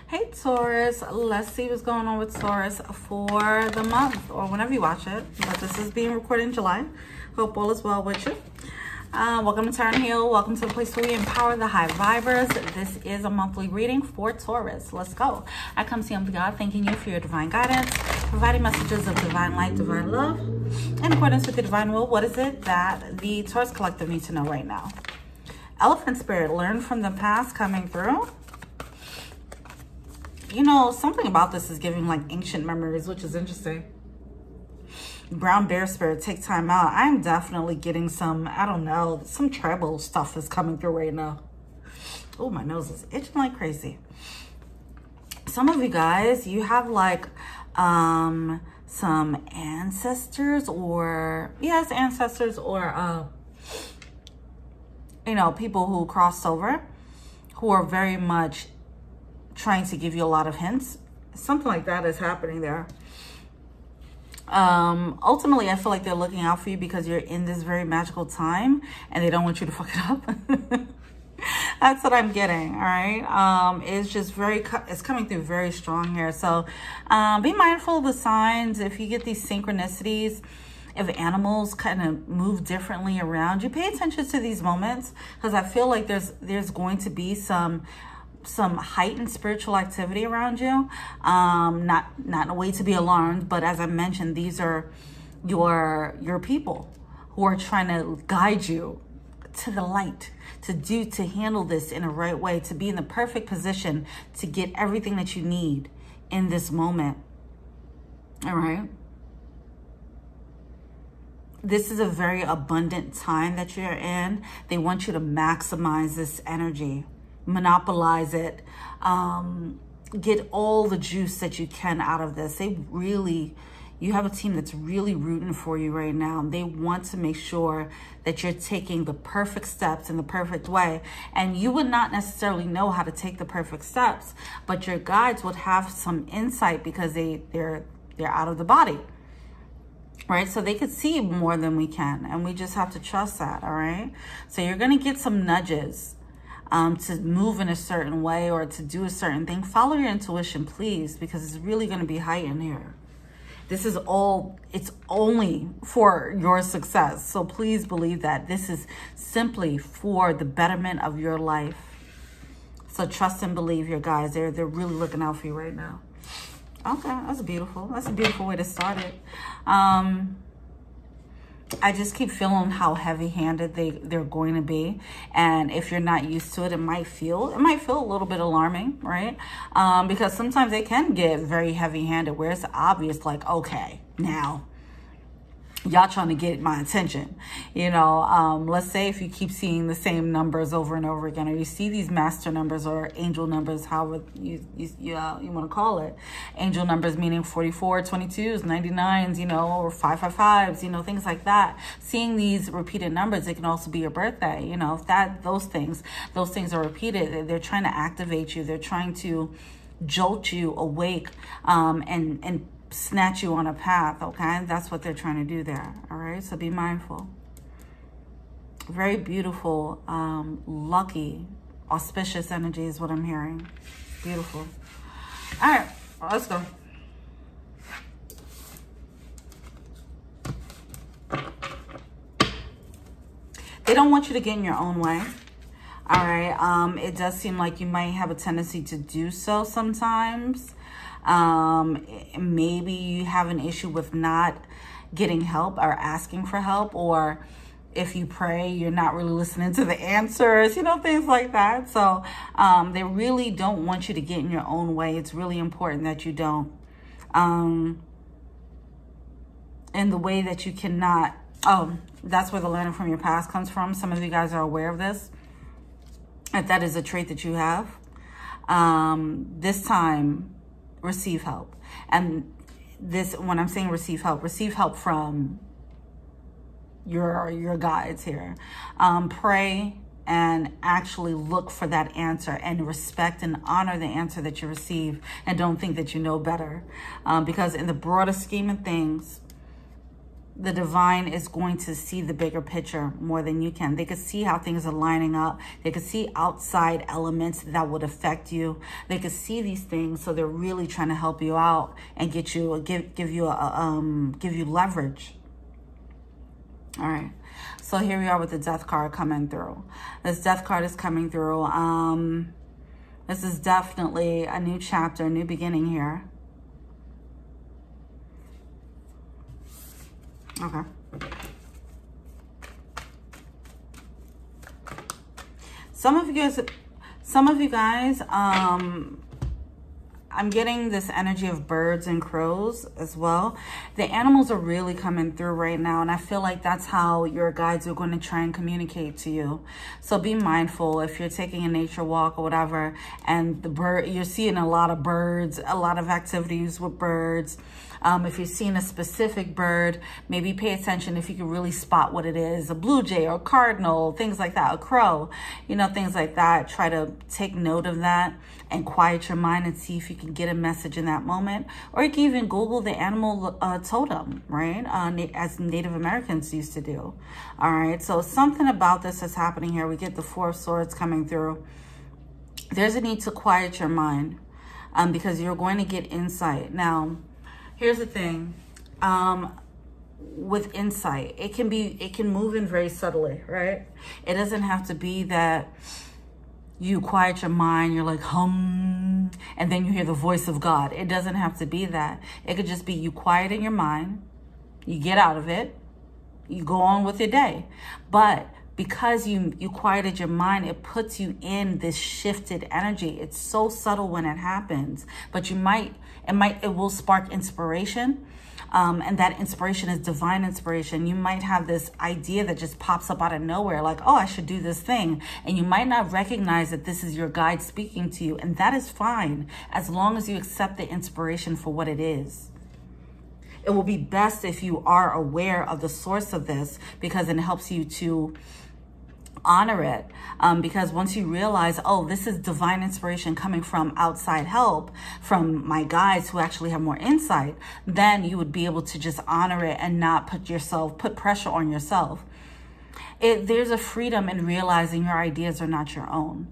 Hey Taurus, let's see what's going on with Taurus for the month or whenever you watch it. But this is being recorded in July. Hope all is well with you. Welcome to Turn Heal. Welcome to the place where we empower the high vibers. This is a monthly reading for Taurus. Let's go. I come to you, God, thanking you for your divine guidance, providing messages of divine light, divine love, in accordance with the divine will. What is it that the Taurus Collective needs to know right now? Elephant Spirit, learn from the past coming through. You know, something about this is giving like ancient memories, which is interesting. Brown Bear Spirit, take time out. I'm definitely getting some, I don't know, some tribal stuff is coming through right now. Oh, my nose is itching like crazy. Some of you guys, you have like some ancestors or, yes, ancestors or, you know, people who crossed over, who are very much trying to give you a lot of hints. Something like that is happening there. Ultimately, I feel like they're looking out for you because you're in this very magical time and they don't want you to fuck it up. That's what I'm getting. All right. It's just it's coming through very strong here. So, be mindful of the signs. If you get these synchronicities, if animals kind of move differently around you, pay attention to these moments, because I feel like there's going to be some heightened spiritual activity around you. Not in a way to be alarmed, but as I mentioned, these are your people who are trying to guide you to the light, to handle this in a right way, to be in the perfect position to get everything that you need in this moment. All right. This is a very abundant time that you're in. They want you to maximize this energy, monopolize it, get all the juice that you can out of this. You have a team that's really rooting for you right now. They want to make sure that you're taking the perfect steps in the perfect way. And you would not necessarily know how to take the perfect steps, but your guides would have some insight because they're out of the body. Right? So they could see more than we can. And we just have to trust that. All right. So you're going to get some nudges to move in a certain way or to do a certain thing. Follow your intuition, please, because it's really going to be heightened here. This is it's only for your success. So please believe that this is simply for the betterment of your life. So trust and believe your guys. They're really looking out for you right now. Okay, that's beautiful. That's a beautiful way to start it. I just keep feeling how heavy-handed they're going to be, and if you're not used to it, it might feel a little bit alarming, right? Because sometimes they can get very heavy-handed, where it's obvious, like, okay, now y'all trying to get my attention, you know. Let's say if you keep seeing the same numbers over and over again, or you see these master numbers or angel numbers, however you want to call it. Angel numbers meaning 44, 22s, 99s, you know, or 555s, you know, things like that. Seeing these repeated numbers, it can also be your birthday, you know. If those things are repeated, they're trying to activate you. They're trying to jolt you awake, and snatch you on a path. Okay, that's what they're trying to do there. All right, so be mindful. Very beautiful, lucky, auspicious energy is what I'm hearing. Beautiful. All right, well, let's go. They don't want you to get in your own way. All right, it does seem like you might have a tendency to do so sometimes. Maybe you have an issue with not getting help or asking for help, or if you pray, you're not really listening to the answers, you know, things like that. So, they really don't want you to get in your own way. It's really important that you don't, in the way that you cannot, that's where the learning from your past comes from. Some of you guys are aware of this, that is a trait that you have. This time, receive help. And this, when I'm saying receive help from your guides here. Pray and actually look for that answer and respect and honor the answer that you receive, and don't think that you know better. Because in the broader scheme of things, the divine is going to see the bigger picture more than you can. They could see how things are lining up. They could see outside elements that would affect you. They could see these things, so they're really trying to help you out and get you, give you leverage. All right. So here we are with the Death card coming through. This Death card is coming through. This is definitely a new chapter, a new beginning here. Okay. Some of you guys, I'm getting this energy of birds and crows as well. The animals are really coming through right now, and I feel like that's how your guides are going to try and communicate to you. So be mindful if you're taking a nature walk or whatever, and you're seeing a lot of birds, a lot of activities with birds. If you're seeing a specific bird, maybe pay attention if you can really spot what it is, a blue jay or a cardinal, things like that, a crow, you know, things like that. Try to take note of that and quiet your mind and see if you can get a message in that moment. Or you can even Google the animal totem, right? As Native Americans used to do. All right, so something about this is happening here. We get the Four of Swords coming through. There's a need to quiet your mind because you're going to get insight. Now, here's the thing, with insight, it can move in very subtly, right? It doesn't have to be that you quiet your mind, you're like, hum, and then you hear the voice of God. It doesn't have to be that. It could just be you quiet in your mind, you get out of it, you go on with your day. But because you quieted your mind, it puts you in this shifted energy. It's so subtle when it happens, but it will spark inspiration. And that inspiration is divine inspiration. You might have this idea that just pops up out of nowhere, like, oh, I should do this thing. And you might not recognize that this is your guide speaking to you. And that is fine, as long as you accept the inspiration for what it is. It will be best if you are aware of the source of this, because it helps you to honor it, because once you realize, oh, this is divine inspiration coming from outside help, from my guides who actually have more insight, then you would be able to just honor it and not put pressure on yourself. There's a freedom in realizing your ideas are not your own.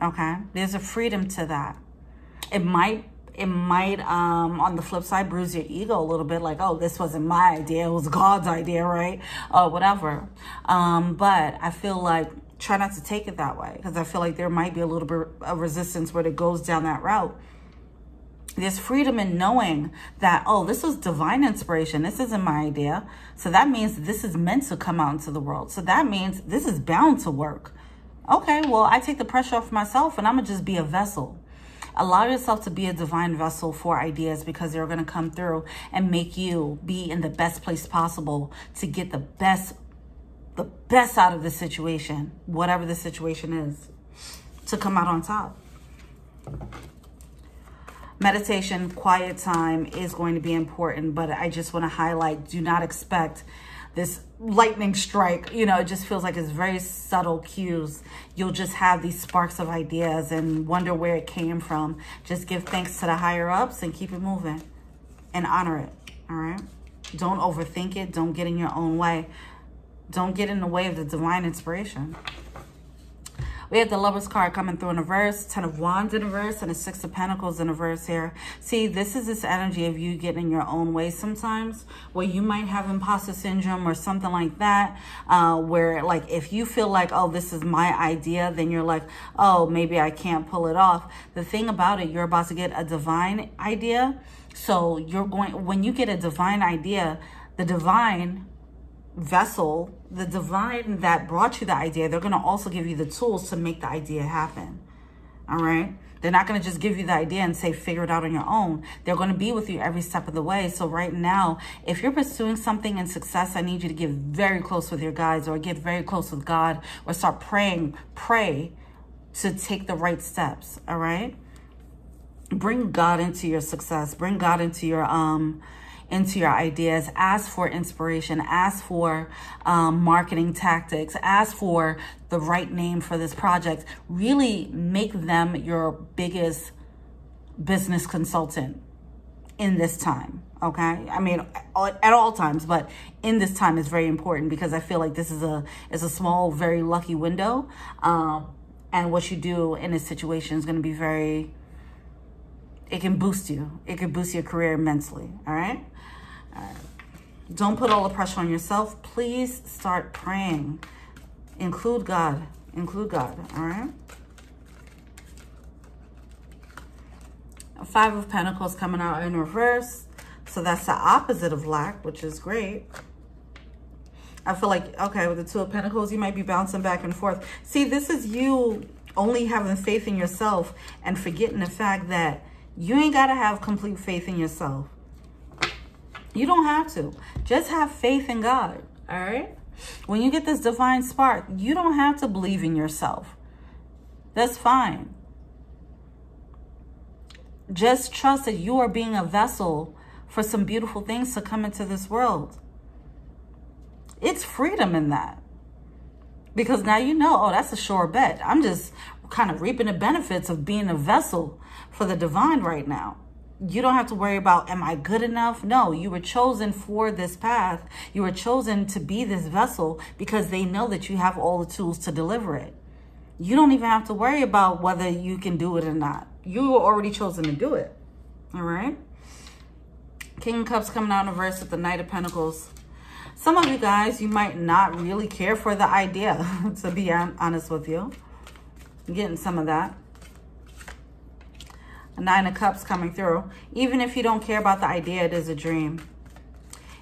Okay, there's a freedom to that. It might on the flip side bruise your ego a little bit, like, oh, this wasn't my idea, it was God's idea, right? Or whatever. But I feel like try not to take it that way, because I feel like there might be a little bit of resistance when it goes down that route. There's freedom in knowing that, oh, this was divine inspiration, this isn't my idea, so that means this is meant to come out into the world, so that means this is bound to work. Okay, well, I take the pressure off myself and I'm gonna just be a vessel. Allow yourself to be a divine vessel for ideas, because they're going to come through and make you be in the best place possible to get the best out of the situation, whatever the situation is, to come out on top. Meditation, quiet time is going to be important, but I just want to highlight, do not expect this lightning strike. You know, it just feels like it's very subtle cues. You'll just have these sparks of ideas and wonder where it came from. Just give thanks to the higher ups and keep it moving and honor it. All right. Don't overthink it. Don't get in your own way. Don't get in the way of the divine inspiration. We have the Lovers card coming through in reverse, 10 of Wands in reverse, and a 6 of Pentacles in reverse here. See, this is this energy of you getting in your own way sometimes, where you might have imposter syndrome or something like that, where, like, if you feel like, oh, this is my idea, then you're like, oh, maybe I can't pull it off. The thing about it, you're about to get a divine idea. So when you get a divine idea, the divine vessel, the divine that brought you the idea, they're going to also give you the tools to make the idea happen. All right. They're not going to just give you the idea and say, figure it out on your own. They're going to be with you every step of the way. So right now, if you're pursuing something in success, I need you to get very close with your guides, or get very close with God, or start pray to take the right steps. All right. Bring God into your success. Bring God into your ideas. Ask for inspiration. Ask for marketing tactics. Ask for the right name for this project. Really make them your biggest business consultant in this time. Okay. I mean, at all times, but in this time is very important because I feel like this is a small, very lucky window. And what you do in this situation is going to be it can boost you. It can boost your career immensely. All right. All right. Don't put all the pressure on yourself. Please start praying. Include God. Include God. All right. 5 of Pentacles coming out in reverse. So that's the opposite of lack, which is great. I feel like, okay, with the 2 of Pentacles, you might be bouncing back and forth. See, this is you only having faith in yourself and forgetting the fact that you ain't got to have complete faith in yourself. You don't have to. Just have faith in God, all right? When you get this divine spark, you don't have to believe in yourself. That's fine. Just trust that you are being a vessel for some beautiful things to come into this world. It's freedom in that. Because now you know, oh, that's a sure bet. I'm just kind of reaping the benefits of being a vessel for the divine right now. You don't have to worry about, am I good enough? No, you were chosen for this path. You were chosen to be this vessel because they know that you have all the tools to deliver it. You don't even have to worry about whether you can do it or not. You were already chosen to do it. All right. King of Cups coming out in reverse with the Knight of Pentacles. Some of you guys, you might not really care for the idea, to be honest with you. I'm getting some of that. A 9 of Cups coming through. Even if you don't care about the idea, it is a dream.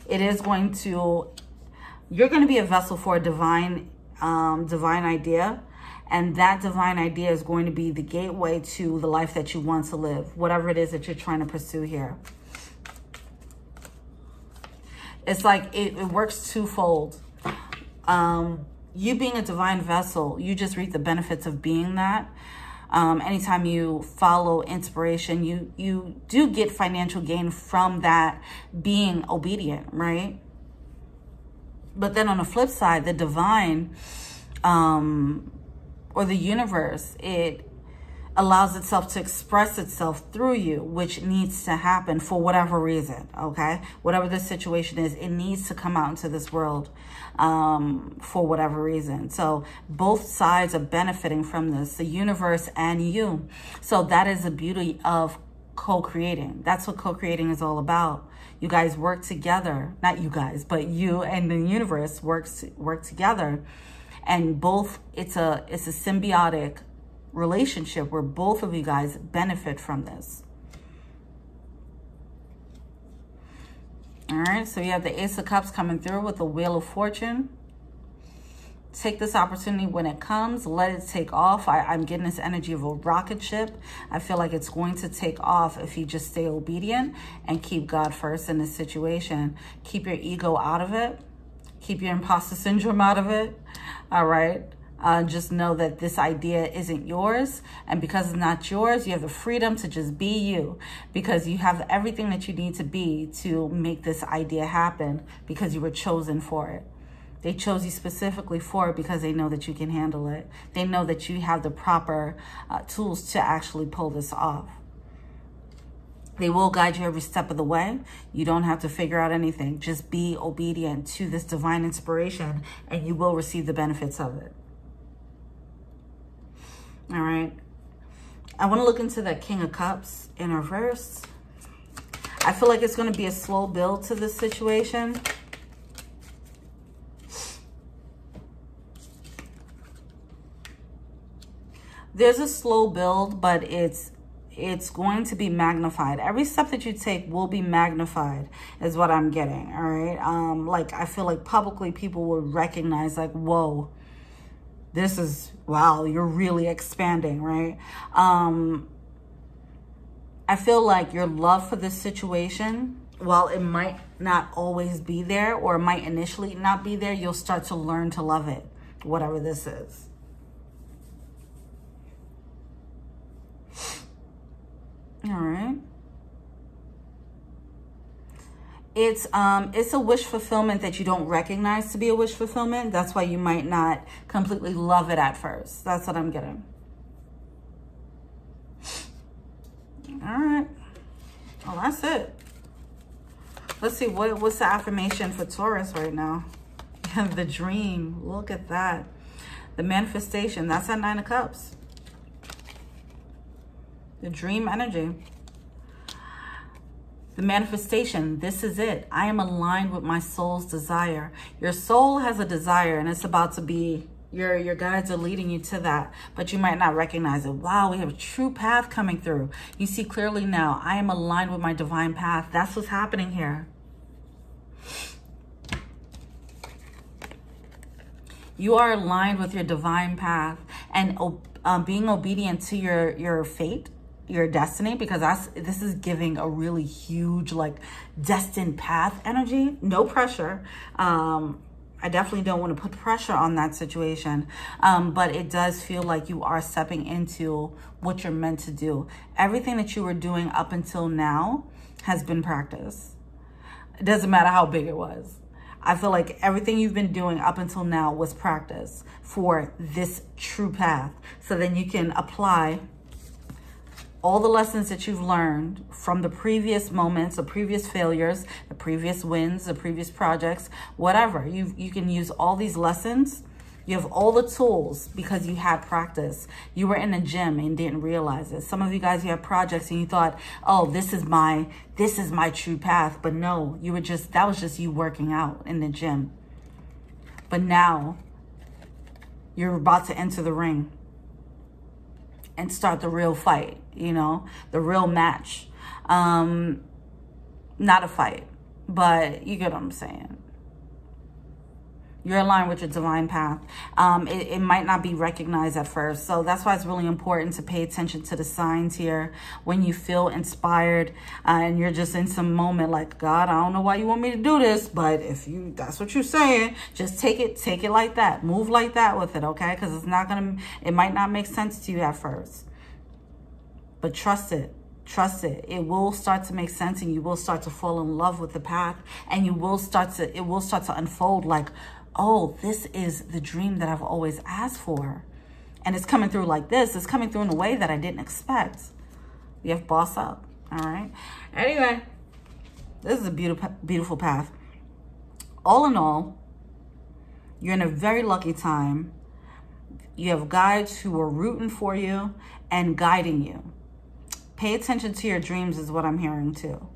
It is going to, you're going to be a vessel for a divine idea. And that divine idea is going to be the gateway to the life that you want to live. Whatever it is that you're trying to pursue here. It's like it works twofold. You being a divine vessel, you just reap the benefits of being that. Anytime you follow inspiration, you do get financial gain from that being obedient, right? But then on the flip side, the divine or the universe, it allows itself to express itself through you, which needs to happen for whatever reason, okay? Whatever the situation is, it needs to come out into this world for whatever reason. So both sides are benefiting from this, the universe and you. So that is the beauty of co-creating. That's what co-creating is all about. You guys work together, not you guys, but you and the universe work together. And both, it's a symbiotic relationship where both of you guys benefit from this. All right, so you have the Ace of Cups coming through with the Wheel of Fortune. Take this opportunity when it comes. Let it take off. I'm getting this energy of a rocket ship. I feel like it's going to take off if you just stay obedient and keep God first in this situation. Keep your ego out of it. Keep your imposter syndrome out of it. All right. Just know that this idea isn't yours. And because it's not yours, you have the freedom to just be you. Because you have everything that you need to be to make this idea happen. Because you were chosen for it. They chose you specifically for it because they know that you can handle it. They know that you have the proper tools to actually pull this off. They will guide you every step of the way. You don't have to figure out anything. Just be obedient to this divine inspiration and you will receive the benefits of it. All right. I want to look into that King of Cups in reverse. I feel like it's going to be a slow build to this situation. There's a slow build, but it's going to be magnified. Every step that you take will be magnified is what I'm getting. All right. Like, I feel like publicly people will recognize like, whoa, this is, wow, you're really expanding, right? I feel like your love for this situation, while it might not always be there or it might initially not be there, you'll start to learn to love it, whatever this is. All right. It's a wish fulfillment that you don't recognize to be a wish fulfillment. That's why you might not completely love it at first. That's what I'm getting. All right. Well, that's it. Let's see, what's the affirmation for Taurus right now? The dream. Look at that. The manifestation. That's that 9 of Cups. The dream energy. The manifestation. This is it. I am aligned with my soul's desire. Your soul has a desire, and it's about to be, your guides are leading you to that, but you might not recognize it. Wow, we have a true path coming through. You see clearly now. I am aligned with my divine path. That's what's happening here. You are aligned with your divine path and being obedient to your fate, your destiny, because this is giving a really huge, like, destined path energy. No pressure. I definitely don't want to put pressure on that situation. But it does feel like you are stepping into what you're meant to do. Everything that you were doing up until now has been practice. It doesn't matter how big it was. I feel like everything you've been doing up until now was practice for this true path. So then you can apply all the lessons that you've learned from the previous moments, the previous failures, the previous wins, the previous projects, whatever. You can use all these lessons. You have all the tools because you had practice. You were in a gym and didn't realize it. Some of you guys, you have projects and you thought, oh, this is my true path. But no, that was just you working out in the gym. But now you're about to enter the ring and start the real fight, you know, the real match. Not a fight, but you get what I'm saying. You're aligned with your divine path. It might not be recognized at first. So that's why it's really important to pay attention to the signs here. When you feel inspired and you're just in some moment like, God, I don't know why you want me to do this, but if that's what you're saying, just take it like that. Move like that with it, okay? Because it might not make sense to you at first. But trust it. Trust it. It will start to make sense, and you will start to fall in love with the path, and it will start to unfold like, oh, this is the dream that I've always asked for. And it's coming through like this. It's coming through in a way that I didn't expect. You have boss up. All right. Anyway, this is a beautiful path. All in all, you're in a very lucky time. You have guides who are rooting for you and guiding you. Pay attention to your dreams is what I'm hearing too.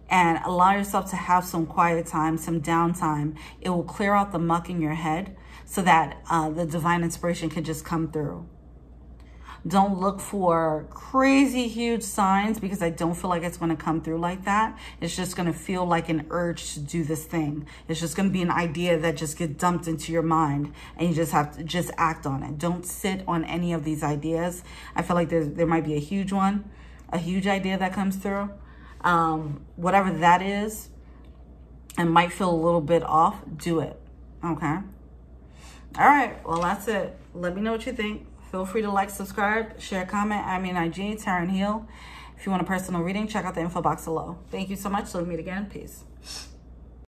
And allow yourself to have some quiet time, some downtime. It will clear out the muck in your head so that the divine inspiration can just come through. Don't look for crazy huge signs, because I don't feel like it's going to come through like that. It's just going to feel like an urge to do this thing. It's just going to be an idea that just gets dumped into your mind, and you just have to just act on it. Don't sit on any of these ideas. I feel like there might be a huge one, a huge idea that comes through. Whatever that is, and might feel a little bit off, do it. Okay. All right. Well, that's it. Let me know what you think. Feel free to like, subscribe, share, comment. I'm in IG, Taryn Heal. If you want a personal reading, check out the info box below. Thank you so much. Till we meet again. Peace.